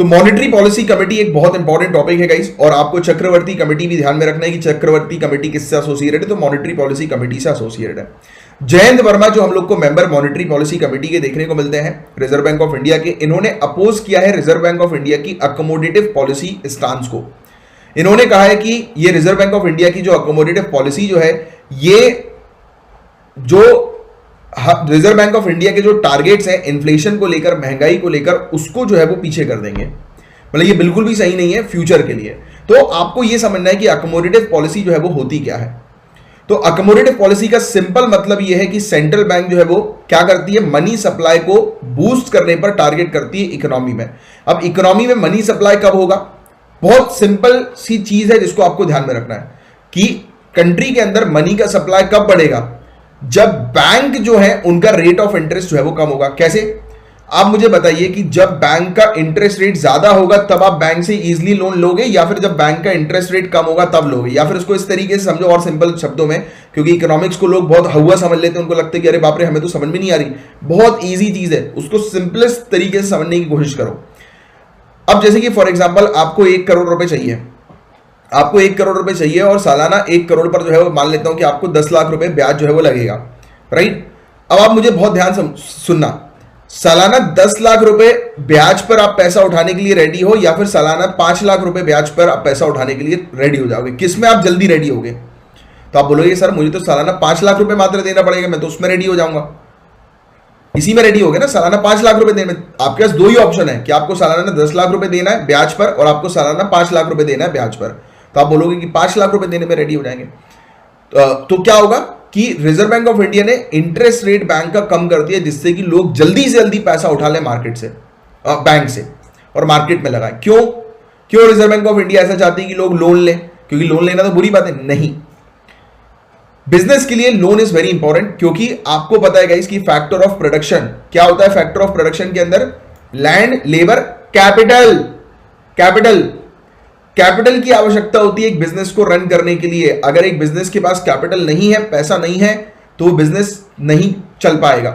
तो monetary policy committee एक बहुत इंपॉर्टेंट टॉपिक है गाइस, और आपको चक्रवर्ती कमेटी भी ध्यान में रखना है कि चक्रवर्ती कमेटी किससे एसोसिएटेड है, तो मॉनेटरी पॉलिसी कमेटी से एसोसिएटेड है। जयंत वर्मा जो हम लोग को मेंबर मॉनेटरी पॉलिसी कमेटी के देखने को मिलते हैं रिजर्व बैंक ऑफ इंडिया के, इन्होंने अपोज किया है रिजर्व बैंक ऑफ इंडिया की अकोमोडेटिव पॉलिसी स्टांस को। इन्होंने कहा है कि ये रिजर्व बैंक ऑफ इंडिया की जो अकोमोडेटिव पॉलिसी जो है, ये जो रिजर्व बैंक ऑफ इंडिया के जो टारगेट्स हैं इन्फ्लेशन को लेकर, महंगाई को लेकर, उसको जो है वो पीछे कर देंगे। मतलब ये बिल्कुल भी सही नहीं है फ्यूचर के लिए। तो आपको ये समझना है कि अकोमोडेटिव पॉलिसी जो है वो होती क्या है। तो अकोमोडेटिव पॉलिसी का सिंपल मतलब ये है कि सेंट्रल बैंक जो है वो क्या करती है, मनी सप्लाई को बूस्ट करने पर टारगेट करती है इकोनॉमी में। अब इकोनॉमी में मनी सप्लाई कब होगा, बहुत सिंपल सी चीज है जिसको आपको ध्यान में रखना है कि कंट्री के अंदर मनी का सप्लाई कब बढ़ेगा, जब बैंक जो है उनका रेट ऑफ इंटरेस्ट जो है वो कम होगा। कैसे, आप मुझे बताइए कि जब बैंक का इंटरेस्ट रेट ज्यादा होगा तब आप बैंक से इजीली लोन लोगे, या फिर जब बैंक का इंटरेस्ट रेट कम होगा तब लोगे, या फिर उसको इस तरीके से समझो और सिंपल शब्दों में, क्योंकि इकोनॉमिक्स को लोग बहुत हवा समझ लेते हैं, उनको लगता है कि अरे बाप रे हमें तो समझ में नहीं आ रही। बहुत ईजी चीज है, उसको सिंपलेस्ट तरीके से समझने की कोशिश करो। अब जैसे कि फॉर एग्जाम्पल आपको 1 करोड़ रुपए चाहिए, आपको 1 करोड़ रुपए चाहिए और सालाना 1 करोड़ पर जो है वो मान लेता हूं कि आपको 10 लाख रुपए ब्याज जो है वो लगेगा, राइट। अब आप मुझे बहुत ध्यान से सुनना, सालाना 10 लाख रुपए ब्याज पर आप पैसा उठाने के लिए रेडी हो, या फिर सालाना 5 लाख रुपए ब्याज पर आप पैसा उठाने के लिए रेडी हो जाओगे, किसमें आप जल्दी रेडी होगे। तो आप बोलोगे सर मुझे तो सालाना 5 लाख रुपए मात्र देना पड़ेगा, मैं तो उसमें रेडी हो जाऊंगा। इसी में रेडी हो गए ना, सालाना 5 लाख रुपए देने में। आपके पास 2 ही ऑप्शन है कि आपको सालाना 10 लाख रुपए देना है ब्याज पर, और आपको सालाना 5 लाख रुपए देना है ब्याज पर। तो आप बोलोगे कि 5 लाख रुपए देने में रेडी हो जाएंगे। तो क्या होगा कि रिजर्व बैंक ऑफ इंडिया ने इंटरेस्ट रेट बैंक का कम कर दिया, जिससे कि लोग जल्दी से जल्दी पैसा उठा लें मार्केट से, बैंक से, और मार्केट में लगाएं। क्यों रिजर्व बैंक ऑफ इंडिया ऐसा चाहती है कि लोग लोन लें? क्योंकि लोन लेना तो बुरी बात है नहीं, बिजनेस के लिए लोन इज वेरी इंपॉर्टेंट। क्योंकि आपको पता है गाइस कि फैक्टर ऑफ प्रोडक्शन क्या होता है, फैक्टर ऑफ प्रोडक्शन के अंदर लैंड, लेबर, कैपिटल की आवश्यकता होती है एक बिजनेस को रन करने के लिए। अगर एक बिजनेस के पास कैपिटल नहीं है, पैसा नहीं है, तो वो बिजनेस नहीं चल पाएगा।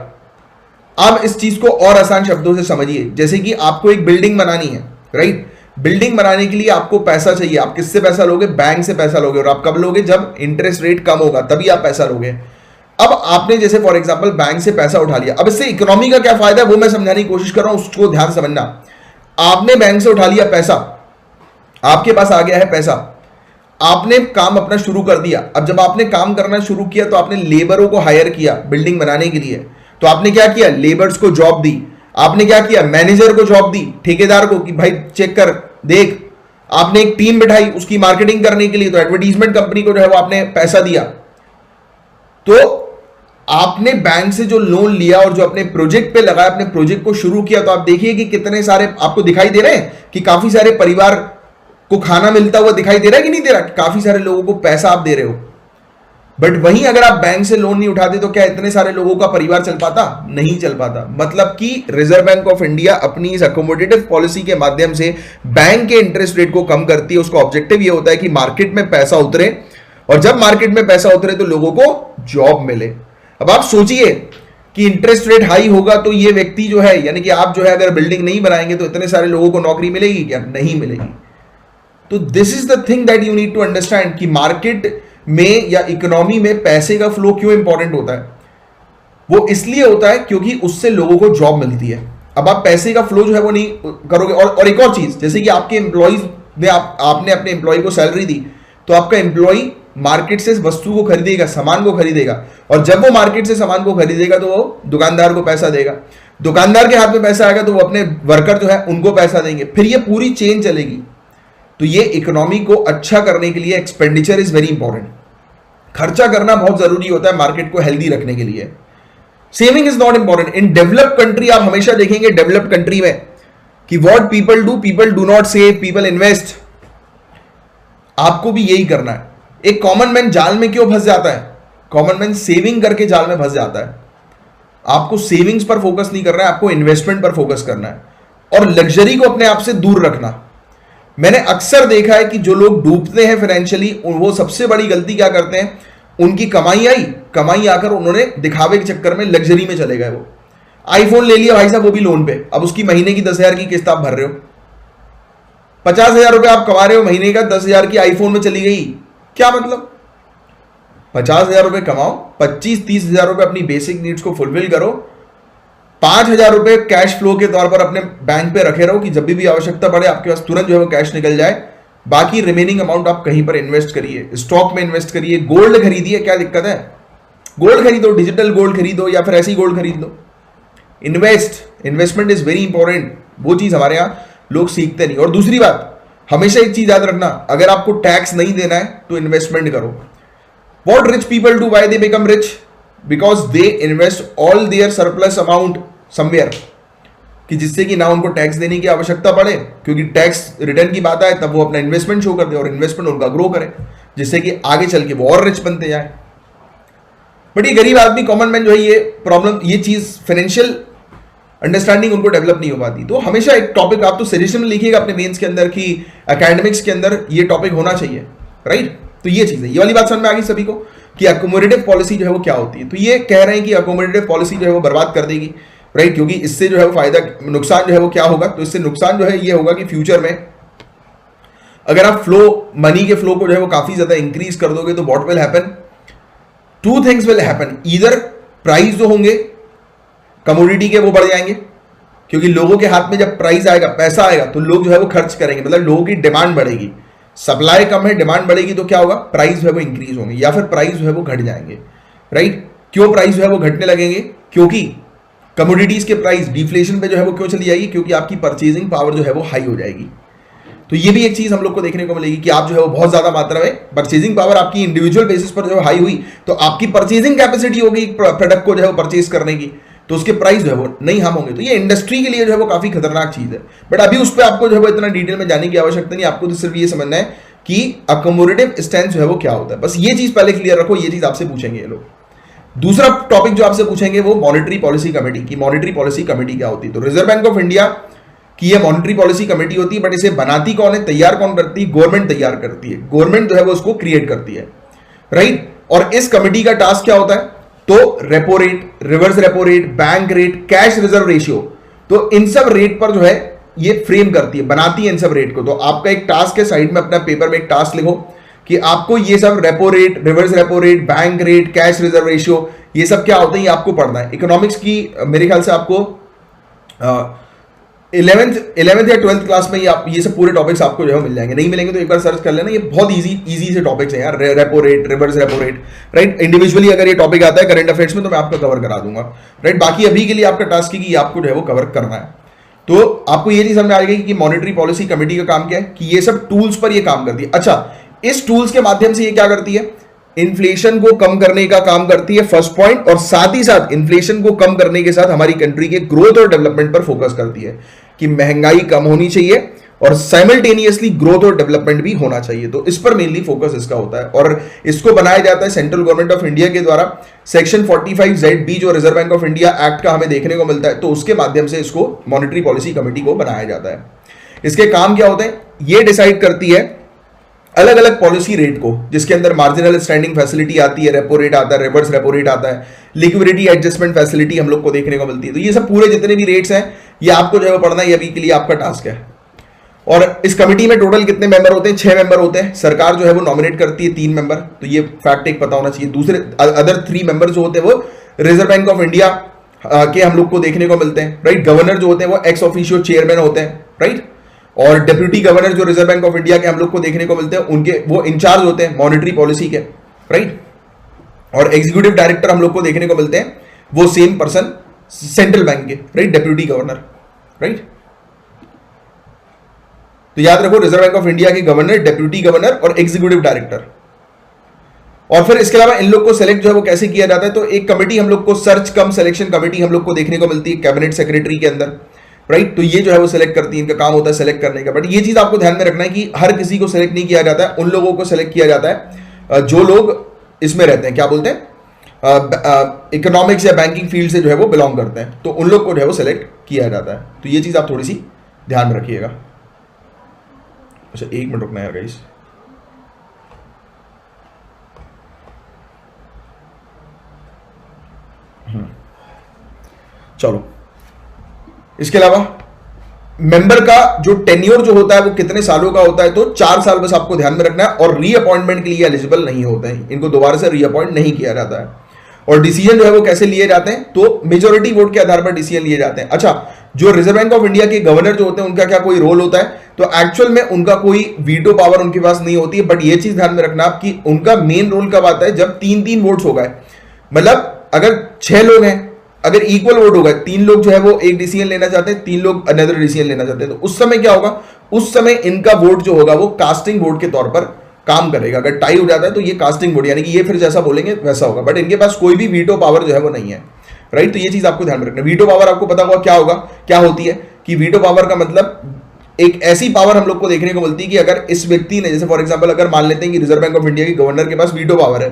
अब इस चीज को और आसान शब्दों से समझिए, जैसे कि आपको एक बिल्डिंग बनानी है, राइट। बिल्डिंग बनाने के लिए आपको पैसा चाहिए, आप किससे पैसा लोगे? बैंक से पैसा लोगे, और आप कब लोगे? जब इंटरेस्ट रेट कम होगा तभी आप पैसा लोगे। अब आपने जैसे फॉर एग्जांपल बैंक से पैसा उठा लिया, अब इससे इकोनॉमी का क्या फायदा है वो मैं समझाने की कोशिश कर रहा हूं, उसको ध्यान समझना। आपने बैंक से उठा लिया पैसा, आपके पास आ गया है पैसा, आपने काम अपना शुरू कर दिया। अब जब आपने काम करना शुरू किया तो आपने लेबरों को हायर किया बिल्डिंग बनाने के लिए। तो आपने क्या किया? लेबर्स को जॉब दी। आपने क्या किया? मैनेजर को जॉब दी, ठेकेदार को, कि भाई चेक कर देख। आपने एक टीम बिठाई उसकी मार्केटिंग करने के लिए, तो एडवर्टीजमेंट कंपनी को जो है वो आपने पैसा दिया। तो आपने बैंक से जो लोन लिया और जो अपने प्रोजेक्ट पे लगाया, अपने प्रोजेक्ट को शुरू किया, तो आप देखिए कि कितने सारे आपको दिखाई दे रहे हैं कि काफी सारे परिवार को खाना मिलता हुआ दिखाई दे रहा है कि नहीं दे रहा? काफी सारे लोगों को पैसा आप दे रहे हो। बट वहीं अगर आप बैंक से लोन नहीं उठाते तो क्या इतने सारे लोगों का परिवार चल पाता? नहीं चल पाता। मतलब कि रिजर्व बैंक ऑफ इंडिया अपनी इस अकोमोडेटिव पॉलिसी के माध्यम से बैंक के इंटरेस्ट रेट को कम करती है। उसका ऑब्जेक्टिव ये होता है कि मार्केट में पैसा उतरे, और जब मार्केट में पैसा उतरे तो लोगों को जॉब मिले। अब आप सोचिए कि इंटरेस्ट रेट हाई होगा तो ये व्यक्ति जो है, यानी कि आप जो है अगर बिल्डिंग नहीं बनाएंगे तो इतने सारे लोगों को नौकरी मिलेगी क्या? नहीं मिलेगी। तो this is the thing that you need to understand कि मार्केट में या इकोनॉमी में पैसे का फ्लो क्यों इंपॉर्टेंट होता है। वो इसलिए होता है क्योंकि उससे लोगों को जॉब मिलती है। अब आप पैसे का फ्लो जो है वो नहीं करोगे। और एक और चीज, जैसे कि आपके एम्प्लॉइज ने आपने अपने एम्प्लॉय को सैलरी दी, तो आपका एम्प्लॉय मार्केट से वस्तु को खरीदेगा, सामान को खरीदेगा, और जब वो मार्केट से सामान को खरीदेगा तो वो दुकानदार को पैसा देगा। दुकानदार के हाथ में पैसा आएगा तो वो अपने वर्कर जो है उनको पैसा देंगे, फिर ये पूरी चेन चलेगी। तो ये इकोनॉमी को अच्छा करने के लिए एक्सपेंडिचर इज वेरी इंपॉर्टेंट। खर्चा करना बहुत जरूरी होता है मार्केट को हेल्दी रखने के लिए। Saving is not important. In developed country आप हमेशा देखेंगे डेवलप्ड कंट्री में कि what people do not save, people invest. आपको भी यही करना है। एक कॉमन मैन जाल में क्यों फंस जाता है? कॉमन मैन सेविंग करके जाल में फंस जाता है। आपको सेविंग्स पर फोकस नहीं करना है, आपको इन्वेस्टमेंट पर फोकस करना है, और लग्जरी को अपने आप से दूर रखना। मैंने अक्सर देखा है कि जो लोग डूबते हैं फाइनेंशियली, वो सबसे बड़ी गलती क्या करते हैं, उनकी कमाई आकर उन्होंने दिखावे के चक्कर में लग्जरी में चले गए। वो आईफोन ले लिया भाई साहब, वो भी लोन पे, अब उसकी महीने की 10,000 की किस्त आप भर रहे हो। 50,000 रुपए आप कमा रहे हो महीने का, 10,000 की आईफोन में चली गई, क्या मतलब? 50,000 रुपए कमाओ, 25-30,000 रुपए अपनी बेसिक नीड्स को फुलफिल करो, 5,000 रुपए कैश फ्लो के तौर पर अपने बैंक पे रखे रहो कि जब भी आवश्यकता पड़े आपके पास तुरंत जो है वो कैश निकल जाए। बाकी रिमेनिंग अमाउंट आप कहीं पर इन्वेस्ट करिए, स्टॉक में इन्वेस्ट करिए, गोल्ड खरीदिए, क्या दिक्कत है? गोल्ड खरीदो, डिजिटल गोल्ड खरीदो या फिर ऐसी गोल्ड खरीद लो। इन्वेस्टमेंट इज वेरी इंपॉर्टेंट, वो चीज हमारे यहां लोग सीखते नहीं। और दूसरी बात, हमेशा एक चीज याद रखना, अगर आपको टैक्स नहीं देना है तो इन्वेस्टमेंट करो। What rich people do, why they become rich? Because they invest all their surplus amount somewhere, कि जिससे कि ना उनको टैक्स देने की आवश्यकता पड़े, क्योंकि टैक्स रिटर्न की बात आए तब वो अपना इन्वेस्टमेंट शो कर दे और इन्वेस्टमेंट उनका ग्रो करे, जिससे कि आगे चल के वो और रिच बनते जाए। बट ये गरीब आदमी, कॉमन मैन जो है, ये प्रॉब्लम, ये चीज फाइनेंशियल अंडरस्टैंडिंग उनको डेवलप नहीं हो पाती। तो हमेशा एक टॉपिक आप तो सजेशन में लिखिएगा अपने मेंस के अंदर कि एकेडमिक्स के अंदर ये टॉपिक होना चाहिए, राइट? तो ये चीज है, ये वाली बात समझ में आ गई सभी को कि अकोमोडेटिव पॉलिसी जो है वो क्या होती है। तो ये कह रहे हैं कि अकोमोडेटिव पॉलिसी जो है वो बर्बाद कर देगी, राइट? क्योंकि इससे जो है वो फायदा, नुकसान जो है वो क्या होगा? तो इससे नुकसान जो है ये होगा कि फ्यूचर में अगर आप फ्लो, मनी के फ्लो को जो है वो काफी ज्यादा इंक्रीज कर दोगे तो what will happen? Two things will happen. Either price जो होंगे कमोडिटी के वो बढ़ जाएंगे, क्योंकि लोगों के हाथ में जब प्राइस आएगा, पैसा आएगा, तो लोग जो है वो खर्च करेंगे, मतलब लोगों की डिमांड बढ़ेगी। सप्लाई कम है, डिमांड बढ़ेगी, तो क्या होगा? प्राइस जो है वो इंक्रीज होंगे या फिर प्राइस जो है वो घट जाएंगे, राइट? क्यों प्राइस जो है वो घटने लगेंगे? क्योंकि कमोडिटीज के प्राइस डिफ्लेशन पे जो है वो क्यों चली जाएगी? क्योंकि आपकी परचेजिंग पावर जो है वो हाई हो जाएगी। तो ये भी एक चीज हम लोग को देखने को मिलेगी कि आप जो है वो बहुत ज्यादा मात्रा में परचेजिंग पावर आपकी इंडिविजुअल बेसिस पर जो है हाई हुई, तो आपकी परचेजिंग कैपेसिटी होगी प्रोडक्ट को जो है वो परचेज करने की, तो उसके प्राइस जो है वो नहीं हम होंगे। तो ये इंडस्ट्री के लिए जो है वो काफी खतरनाक चीज है। बट अभी उस पर आपको जो है वो इतना डिटेल में जाने की आवश्यकता नहीं, आपको तो सिर्फ ये समझना है कि अकोमोडेटिव स्टैंस जो है वो क्या होता है। बस ये चीज पहले क्लियर रखो, ये चीज आपसे पूछेंगे ये लोग। दूसरा टॉपिक जो आपसे पूछेंगे वो मॉनेटरी पॉलिसी कमेटी की। मॉनेटरी पॉलिसी कमेटी क्या होती है? तो रिजर्व बैंक ऑफ इंडिया की ये मॉनेटरी पॉलिसी कमेटी होती है, बट इसे बनाती कौन है, तैयार कौन करती है? गवर्नमेंट तैयार करती है, गवर्नमेंट जो है वो उसको क्रिएट करती है, राइट? और इस कमेटी का टास्क क्या होता है? तो repo rate, reverse repo rate, bank rate, cash reserve ratio, तो इन सब रेट पर जो है ये फ्रेम करती है, बनाती है इन सब रेट को। तो आपका एक टास्क है, साइड में अपना पेपर में एक टास्क लिखो कि आपको ये सब repo rate, reverse repo rate, bank rate, cash reserve ratio, ये सब क्या होते हैं ये आपको पढ़ना है। इकोनॉमिक्स की मेरे ख्याल से आपको 11th या 12th क्लास में ये सब पूरे टॉपिक्स आपको जो है मिल जाएंगे। नहीं मिलेंगे तो एक बार सर्च कर लेना, ये बहुत इजी से टॉपिक्स हैं यार। Repo rate, reverse repo rate, right? Individually अगर ये टॉपिक आता है करंट अफेयर्स में तो मैं आपको कवर करा दूंगा, राइट? बाकी अभी के लिए आपका टास्क है कि आपको जो है वो कवर करना है। तो आपको ये चीज समझ में आ गई कि मॉनेटरी पॉलिसी कमेटी का काम क्या है, कि ये सब टूल्स पर ये काम करती है। अच्छा, इस टूल्स के माध्यम से ये क्या करती है? इन्फ्लेशन को कम करने का काम करती है, फर्स्ट पॉइंट, और साथ ही साथ इन्फ्लेशन को कम करने के साथ हमारी कंट्री के ग्रोथ और डेवलपमेंट पर फोकस करती है कि महंगाई कम होनी चाहिए और साइमल्टेनियसली ग्रोथ और डेवलपमेंट भी होना चाहिए। तो इस पर मेनली फोकस इसका होता है और इसको बनाया जाता है सेंट्रल गवर्नमेंट ऑफ इंडिया के द्वारा। सेक्शन 45ZB जो reserve bank of India act का हमें देखने को मिलता है, तो उसके माध्यम से इसको मॉनेटरी पॉलिसी कमेटी को बनाया जाता है। इसके काम क्या होते हैं? ये डिसाइड करती है अलग अलग पॉलिसी रेट को, जिसके अंदर मार्जिनल स्टैंडिंग फैसिलिटी आती है, रेपो रेट आता है, रिवर्स रेपो रेट आता है, लिक्विडिटी एडजस्टमेंट फैसिलिटी हम लोग को देखने को मिलती है। तो ये सब पूरे जितने भी रेट्स हैं ये आपको जो है पढ़ना, ये अभी के लिए आपका टास्क है। और इस कमेटी में टोटल कितने मेंबर होते हैं? 6 मेंबर होते हैं। सरकार जो है वो नॉमिनेट करती है 3 मेंबर, तो ये फैक्ट एक पता होना चाहिए। दूसरे अदर 3 मेंबर जो होते हैं वो रिजर्व बैंक ऑफ इंडिया के हम लोग को देखने को मिलते हैं, राइट? गवर्नर जो होते हैं वो एक्स ऑफिशियो चेयरमैन होते हैं, राइट? और डिप्यूटी गवर्नर जो रिजर्व बैंक ऑफ इंडिया के हम लोग को देखने को मिलते हैं, उनके वो इंचार्ज होते हैं मॉनेटरी पॉलिसी के, राइट? और एग्जीक्यूटिव डायरेक्टर हम लोग को देखने को मिलते हैं, वो सेम पर्सन सेंट्रल बैंक के, राइट? Deputy governor, right? तो याद रखो, रिजर्व बैंक ऑफ इंडिया के गवर्नर, डिप्यूटी गवर्नर और एग्जीक्यूटिव डायरेक्टर। और फिर इसके अलावा इन लोग को सेलेक्ट जो है वो कैसे किया जाता है? तो एक कमेटी हम लोग को, सर्च कम सिलेक्शन कमेटी हम लोग को देखने को मिलती है कैबिनेट सेक्रेटरी के अंदर, राइट? तो ये जो है वो सिलेक्ट करती है, इनका काम होता है सिलेक्ट करने का। बट ये चीज आपको ध्यान में रखना है कि हर किसी को सिलेक्ट नहीं किया जाता है, उन लोगों को सिलेक्ट किया जाता है जो लोग इसमें रहते हैं, क्या बोलते हैं, इकोनॉमिक्स या बैंकिंग फील्ड से जो है वो बिलोंग करते हैं, तो उन लोग को जो है वो सिलेक्ट किया जाता है। तो ये चीज आप थोड़ी सी ध्यान में रखिएगा। अच्छा, 1 मिनट रुकना है गाइस। चलो, इसके अलावा मेंबर का जो टेन्योर जो होता है वो कितने सालों का होता है, तो 4 साल बस आपको ध्यान में रखना है, और रीअपॉइंटमेंट के लिए एलिजिबल नहीं होते हैं, इनको दोबारा से रीअपॉइंट नहीं किया जाता है। और डिसीजन जो है वो कैसे लिए जाते हैं, तो मेजोरिटी वोट के आधार पर डिसीजन लिए जाते हैं। अच्छा, जो रिजर्व बैंक ऑफ इंडिया के गवर्नर जो होते हैं उनका क्या कोई रोल होता है, तो एक्चुअल में उनका कोई वीटो पावर उनके पास नहीं होती है, बट ये चीज ध्यान में रखना आप कि उनका मेन रोल कब आता है, जब 3-3 वोट्स हो गए, मतलब अगर 6 लोग हैं, अगर इक्वल वोट होगा, 3 लोग जो है वो एक डिसीजन लेना चाहते हैं, 3 लोग अनदर डिसीजन लेना चाहते हैं, तो उस समय क्या होगा, उस समय इनका वोट जो होगा वो कास्टिंग वोट के तौर पर काम करेगा। अगर टाई हो जाता है तो ये कास्टिंग वोट, यानी कि ये फिर जैसा बोलेंगे वैसा होगा, बट इनके पास कोई भी वीटो पावर जो है वो नहीं है, राइट। तो ये चीज आपको ध्यान में रखना। वीटो पावर आपको पता होगा क्या होगा, क्या होती है, कि वीटो पावर का मतलब एक ऐसी पावर हम लोग को देखने को मिलती है कि अगर इस व्यक्ति ने, जैसे फॉर एग्जांपल अगर मान लेते हैं कि रिजर्व बैंक ऑफ इंडिया के गवर्नर के पास वीटो पावर है,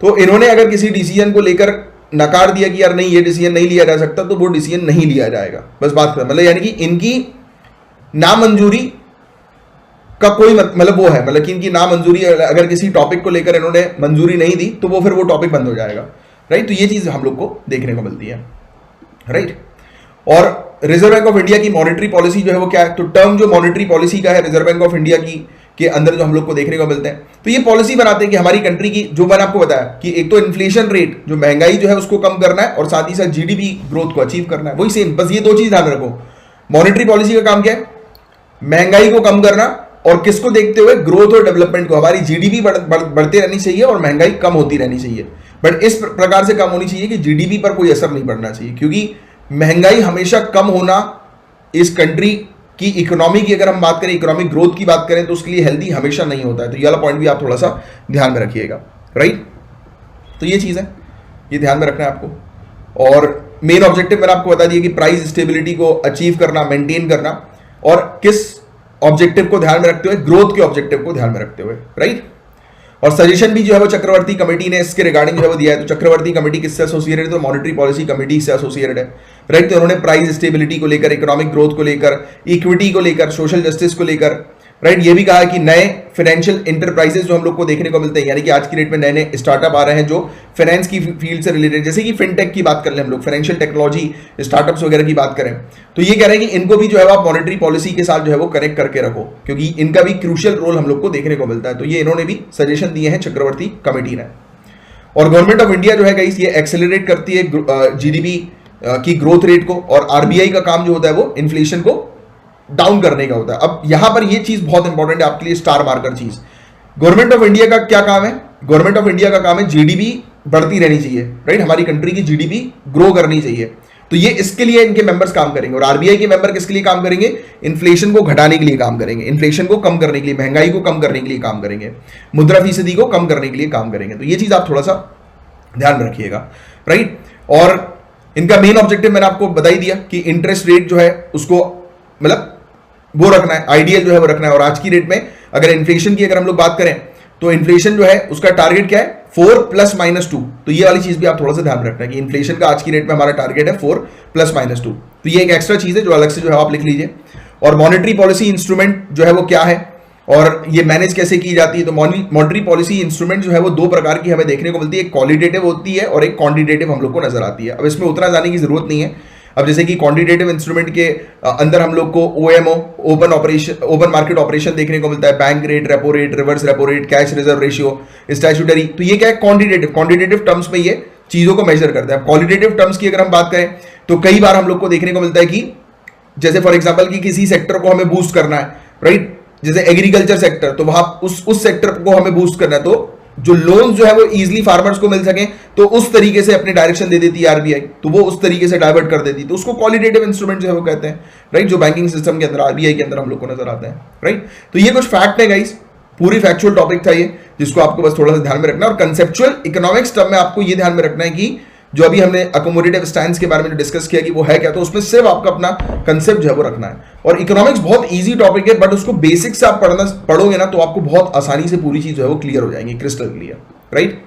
तो इन्होंने अगर किसी डिसीजन को लेकर नकार दिया कि यार नहीं ये डिसीजन नहीं लिया जा सकता, तो वो डिसीजन नहीं लिया जाएगा, बस बात खत्म। मतलब यानी कि इनकी नामंजूरी का कोई मतलब वो है, मतलब कि इनकी नामंजूरी, अगर किसी टॉपिक को लेकर इन्होंने मंजूरी नहीं दी तो वो फिर वो टॉपिक बंद हो जाएगा, राइट। तो ये चीज हम लोग को देखने को मिलती है, राइट। और रिजर्व बैंक ऑफ इंडिया की मॉनेटरी पॉलिसी जो है वो क्या है, तो टर्म जो मॉनेटरी पॉलिसी का है रिजर्व बैंक ऑफ इंडिया की के अंदर जो हम लोग को देखने को मिलते हैं, तो ये पॉलिसी बनाते हैं कि हमारी कंट्री की, जो मैंने आपको बताया कि एक तो इन्फ्लेशन रेट, जो महंगाई जो है उसको कम करना है, और साथ ही साथ जीडीपी ग्रोथ को अचीव करना है, वही सेम, बस ये 2 चीज ध्यान रखो। मॉनेटरी पॉलिसी का काम क्या है, महंगाई को कम करना, और किसको देखते हुए, ग्रोथ और डेवलपमेंट को। हमारी जीडीपी बढ़ते रहनी चाहिए और महंगाई कम होती रहनी चाहिए, बट इस प्रकार से कम होनी चाहिए कि जीडीपी पर कोई असर नहीं पड़ना चाहिए, क्योंकि महंगाई हमेशा कम होना इस कंट्री की इकोनॉमी की, अगर हम बात करें, इकोनॉमिक ग्रोथ की बात करें, तो उसके लिए हेल्दी हमेशा नहीं होता है। तो ये वाला पॉइंट भी आप थोड़ा सा ध्यान में रखिएगा, राइट। तो ये चीज है, ये ध्यान में रखना है आपको। और मेन ऑब्जेक्टिव मैंने आपको बता दिया कि प्राइस स्टेबिलिटी को अचीव करना, मेंटेन करना, और किस ऑब्जेक्टिव को ध्यान में रखते हुए, ग्रोथ के ऑब्जेक्टिव को ध्यान में रखते हुए, राइट। और सजेशन भी जो है वो चक्रवर्ती कमेटी ने इसके रिगार्डिंग जो है वो दिया है। तो चक्रवर्ती कमेटी किससे एसोसिएटेड है, तो मॉनेटरी पॉलिसी कमेटी से एसोसिएटेड है, राइट। तो उन्होंने प्राइस स्टेबिलिटी को लेकर, इकोनॉमिक ग्रोथ को लेकर, इक्विटी को लेकर, सोशल जस्टिस को लेकर, राइट, ये भी कहा कि नए फाइनेंशियल इंटरप्राइजेस जो हम लोग को देखने को मिलते हैं, यानी कि आज की डेट में नए नए स्टार्टअप आ रहे हैं जो फाइनेंस की फील्ड से रिलेटेड, जैसे कि फिनटेक की बात कर लें हम लोग, फाइनेंशियल टेक्नोलॉजी स्टार्टअप्स वगैरह की बात करें, तो ये कह रहे हैं कि इनको भी जो है आप मॉनेटरी पॉलिसी के साथ जो है वो कनेक्ट करके रखो, क्योंकि इनका भी क्रूशियल रोल हम लोग को देखने को मिलता है। तो ये इन्होंने भी सजेशन दिए हैं चक्रवर्ती कमेटी ने। और गवर्नमेंट ऑफ इंडिया जो है गाइस, ये एक्सेलरेट करती है जीडीपी की ग्रोथ रेट को, और आरबीआई का काम जो होता है वो इन्फ्लेशन को डाउन करने का होता है। अब यहां पर ये चीज बहुत इंपॉर्टेंट है आपके लिए, स्टार मार्कर चीज। गवर्नमेंट ऑफ इंडिया का क्या काम है, गवर्नमेंट ऑफ इंडिया का काम है जीडीपी बढ़ती रहनी चाहिए, राइट। हमारी कंट्री की जीडीपी ग्रो करनी चाहिए, तो ये इसके लिए इनके मेंबर्स काम करेंगे। और आरबीआई के मेंबर किसके लिए काम करेंगे, इन्फ्लेशन को घटाने के लिए काम करेंगे, इन्फ्लेशन को कम करने के लिए, महंगाई को कम करने के लिए काम करेंगे, मुद्रा फीसदी को कम करने के लिए काम करेंगे। तो ये चीज आप थोड़ा सा ध्यान में रखिएगा, राइट। और इनका मेन ऑब्जेक्टिव मैंने आपको बता ही दिया कि इंटरेस्ट रेट जो है उसको मतलब वो रखना है, आइडियल जो है वो रखना है। और आज की डेट में अगर इन्फ्लेशन की अगर हम लोग बात करें, तो इन्फ्लेशन जो है उसका टारगेट क्या है, 4 ± 2। तो ये वाली चीज भी आप थोड़ा सा ध्यान रखना है कि इन्फ्लेशन का आज की डेट में हमारा टारगेट है 4 ± 2। तो ये एक एक्स्ट्रा चीज है जो अलग से जो है आप लिख लीजिए। और मॉनेटरी पॉलिसी इंस्ट्रूमेंट जो है वो क्या है और ये मैनेज कैसे की जाती है, तो मॉनेटरी पॉलिसी इंस्ट्रूमेंट जो है वो 2 प्रकार की हमें देखने को मिलती है, एक क्वालिटेटिव होती है और एक क्वांटिटेटिव हम लोग को नजर आती है। अब इसमें उतना जाने की जरूरत नहीं है। अब जैसे कि क्वांटिटेटिव इंस्ट्रूमेंट के अंदर हम लोग को ओएमओ, ओपन मार्केट ऑपरेशन देखने को मिलता है, bank rate, repo rate, reverse repo rate, cash reserve ratio, statutory. तो ये क्या है, क्वांटिटेटिव टर्म्स में ये चीजों को मेजर करता है। क्वालिटेटिव टर्म्स की अगर हम बात करें तो कई बार हम लोग को देखने को मिलता है कि जैसे फॉर एग्जाम्पल कि किसी सेक्टर को हमें बूस्ट करना है, राइट, जैसे एग्रीकल्चर सेक्टर, तो वहां उस सेक्टर को हमें बूस्ट करना है, तो जो लोन जो है वो इजीली फार्मर्स को मिल सके, तो उस तरीके से अपने डायरेक्शन दे देती है आरबीआई, तो वो उस तरीके से डाइवर्ट कर देती है, तो उसको क्वालिटेटिव इंस्ट्रूमेंट जो है वो कहते हैं, राइट, जो बैंकिंग सिस्टम के अंदर आरबीआई के अंदर हम लोग को नजर आते हैं, राइट। तो ये कुछ फैक्ट है गाइस, पूरी फैक्चुअल टॉपिक था ये, जिसको आपको बस थोड़ा सा ध्यान में रखना है। और कंसेप्चुअल इकोनॉमिक्स टर्म में आपको ये ध्यान में रखना है कि जो अभी हमने अकोमोडेटिव स्टैंस के बारे में जो डिस्कस किया कि वो है क्या, तो उसमें सिर्फ आपका अपना कंसेप्ट जो है वो रखना है। और इकोनॉमिक्स बहुत इजी टॉपिक है, बट उसको बेसिक से आप पढ़ोगे ना तो आपको बहुत आसानी से पूरी चीज जो है वो क्लियर हो जाएंगी, क्रिस्टल क्लियर, राइट।